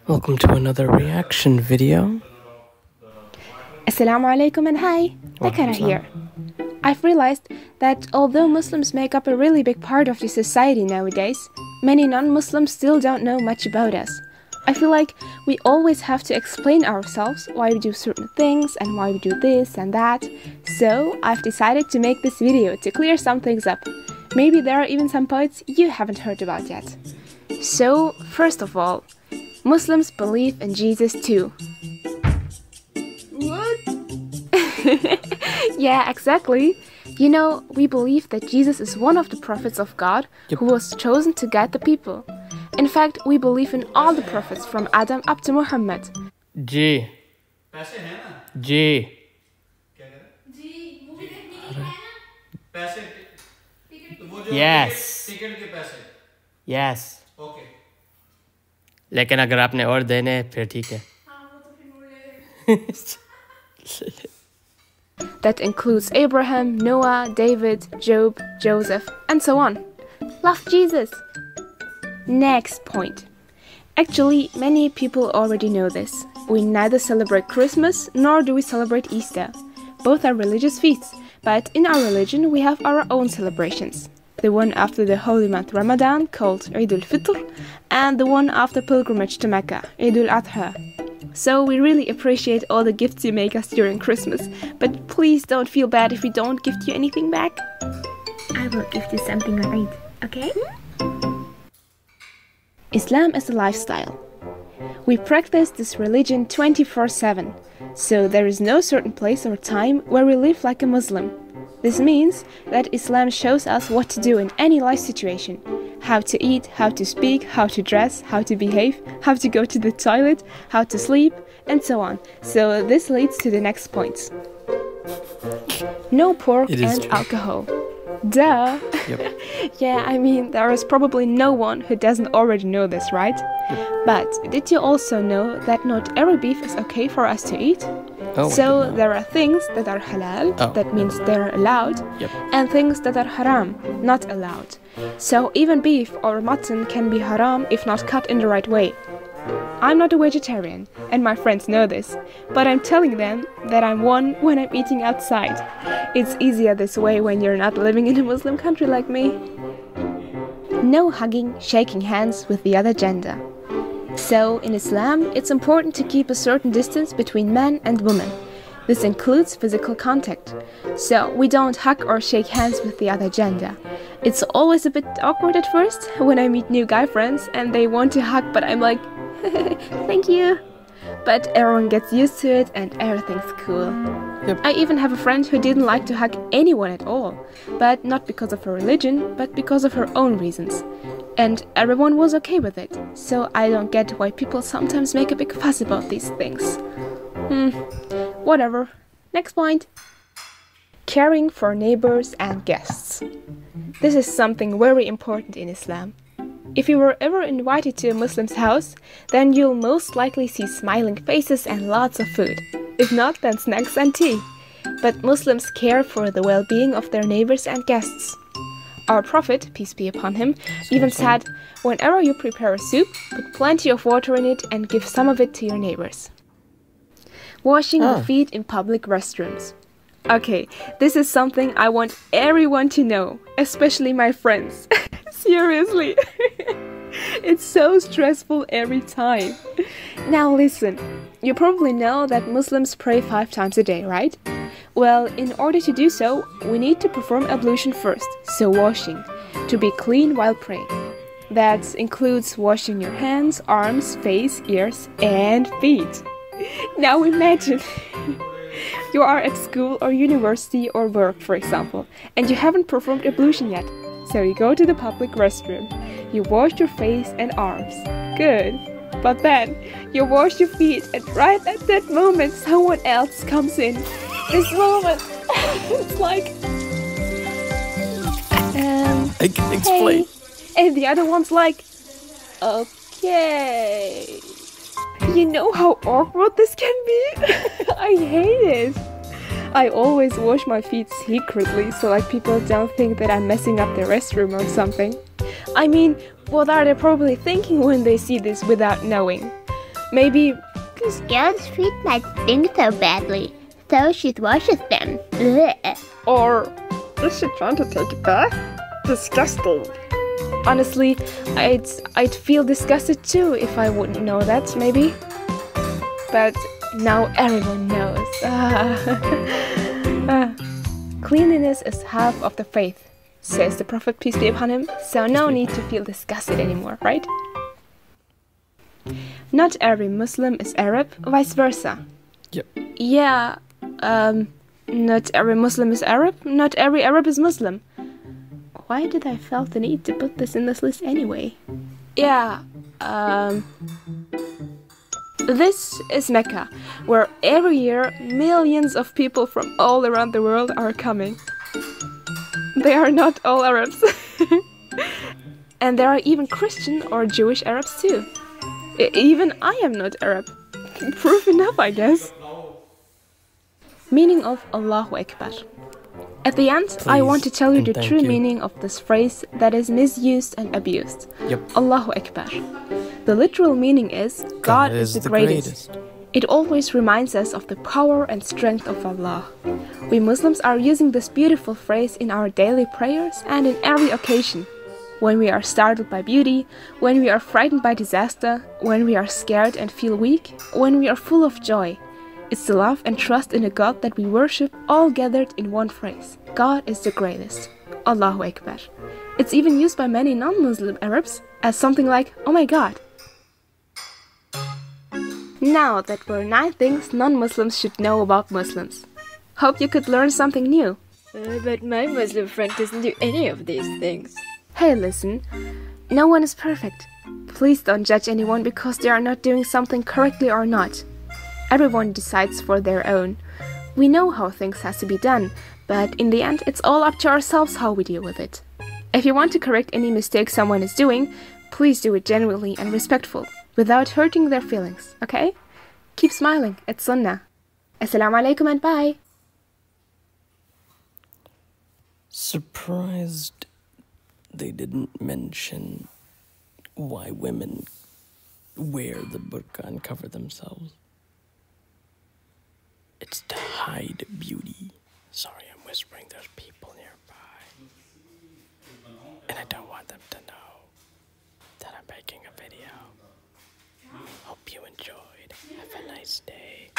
Welcome to another reaction video. Assalamu alaikum and hi, Takara here. I've realized that although Muslims make up a really big part of the society nowadays, many non-Muslims still don't know much about us. I feel like we always have to explain ourselves, why we do certain things and why we do this and that. So I've decided to make this video to clear some things up. Maybe there are even some points you haven't heard about yet. So, first of all, Muslims believe in Jesus too. What? Yeah, exactly. You know, we believe that Jesus is one of the prophets of God who was chosen to guide the people. In fact, we believe in all the prophets from Adam up to Muhammad. G. G. Yes. Yes. Okay. लेकिन अगर आपने और देने हैं फिर ठीक है. That includes Abraham, Noah, David, Job, Joseph, and so on. Love Jesus! Next point. Actually, many people already know this. We neither celebrate Christmas nor do we celebrate Easter. Both are religious feasts, but in our religion we have our own celebrations. The one after the holy month Ramadan, called Eid al-Fitr, and the one after pilgrimage to Mecca, Eid al-Adha. So we really appreciate all the gifts you make us during Christmas, but please don't feel bad if we don't gift you anything back. I will gift you something on Eid, okay? Islam is a lifestyle. We practice this religion 24/7, so there is no certain place or time where we live like a Muslim. This means that Islam shows us what to do in any life situation. How to eat, how to speak, how to dress, how to behave, how to go to the toilet, how to sleep, and so on. So this leads to the next points. No pork and alcohol. Duh! Yep. Yeah, I mean, there is probably no one who doesn't already know this, right? Yep. But did you also know that not every beef is okay for us to eat? Oh, so there are things that are halal, that means they're allowed, and things that are haram, not allowed. So even beef or mutton can be haram if not cut in the right way. I'm not a vegetarian, and my friends know this, but I'm telling them that I'm one when I'm eating outside. It's easier this way when you're not living in a Muslim country like me. No hugging, shaking hands with the other gender. So, in Islam, it's important to keep a certain distance between men and women. This includes physical contact. So, we don't hug or shake hands with the other gender. It's always a bit awkward at first when I meet new guy friends and they want to hug, but I'm like, thank you. But everyone gets used to it and everything's cool. Yep. I even have a friend who didn't like to hug anyone at all, but not because of her religion, but because of her own reasons. And everyone was okay with it, so I don't get why people sometimes make a big fuss about these things. Whatever. Next point. Caring for neighbors and guests. This is something very important in Islam. If you were ever invited to a Muslim's house, then you'll most likely see smiling faces and lots of food. If not, then snacks and tea. But Muslims care for the well-being of their neighbors and guests. Our Prophet, peace be upon him, even said, whenever you prepare a soup, put plenty of water in it and give some of it to your neighbors. Washing the feet in public restrooms. Okay, this is something I want everyone to know, especially my friends. Seriously. It's so stressful every time. Now listen, you probably know that Muslims pray 5 times a day, right? Well, in order to do so, we need to perform ablution first, so washing, to be clean while praying. That includes washing your hands, arms, face, ears, and feet. Now imagine, you are at school or university or work, for example, and you haven't performed ablution yet. So you go to the public restroom, you wash your face and arms. Good. But then, you wash your feet and right at that moment someone else comes in. This moment, it's like... I can explain. Hey. And the other one's like, okay. You know how awkward this can be? I hate it. I always wash my feet secretly so like people don't think that I'm messing up the restroom or something. I mean, what are they probably thinking when they see this without knowing? Maybe... These girls treat my things so badly, so she washes them. Blech. Or... Is she trying to take it back? Disgusting. Honestly, I'd feel disgusted too if I wouldn't know that, maybe. But now everyone knows. Cleanliness is half of the faith, says the Prophet, peace be upon him, so no need to feel disgusted anymore, right? Not every Muslim is Arab, vice versa. Yep. Yeah, not every Muslim is Arab, not every Arab is Muslim. Why did I felt the need to put this in this list anyway? Yeah, this is Mecca, where every year millions of people from all around the world are coming. They are not all Arabs. And there are even Christian or Jewish Arabs too. Even I am not Arab. Proof enough, I guess. Meaning of Allahu Akbar. At the end, I want to tell you the true meaning of this phrase that is misused and abused. Yep. Allahu Akbar. The literal meaning is God is the greatest. It always reminds us of the power and strength of Allah. We Muslims are using this beautiful phrase in our daily prayers and in every occasion. When we are startled by beauty, when we are frightened by disaster, when we are scared and feel weak, when we are full of joy. It's the love and trust in a God that we worship all gathered in one phrase. God is the greatest. Allahu Akbar. It's even used by many non-Muslim Arabs as something like, oh my God. Now that were 9 things non-Muslims should know about Muslims. Hope you could learn something new. But my Muslim friend doesn't do any of these things. Hey, listen. No one is perfect. Please don't judge anyone because they are not doing something correctly or not. Everyone decides for their own. We know how things has to be done, but in the end, it's all up to ourselves how we deal with it. If you want to correct any mistake someone is doing, please do it genuinely and respectful, without hurting their feelings, okay? Keep smiling, it's Sunnah. Assalamu alaikum and bye! Surprised they didn't mention why women wear the burqa and cover themselves. It's to hide beauty. Sorry, I'm whispering, there's people nearby. And I don't want them to know that I'm making a video. Hope you enjoyed. Have a nice day.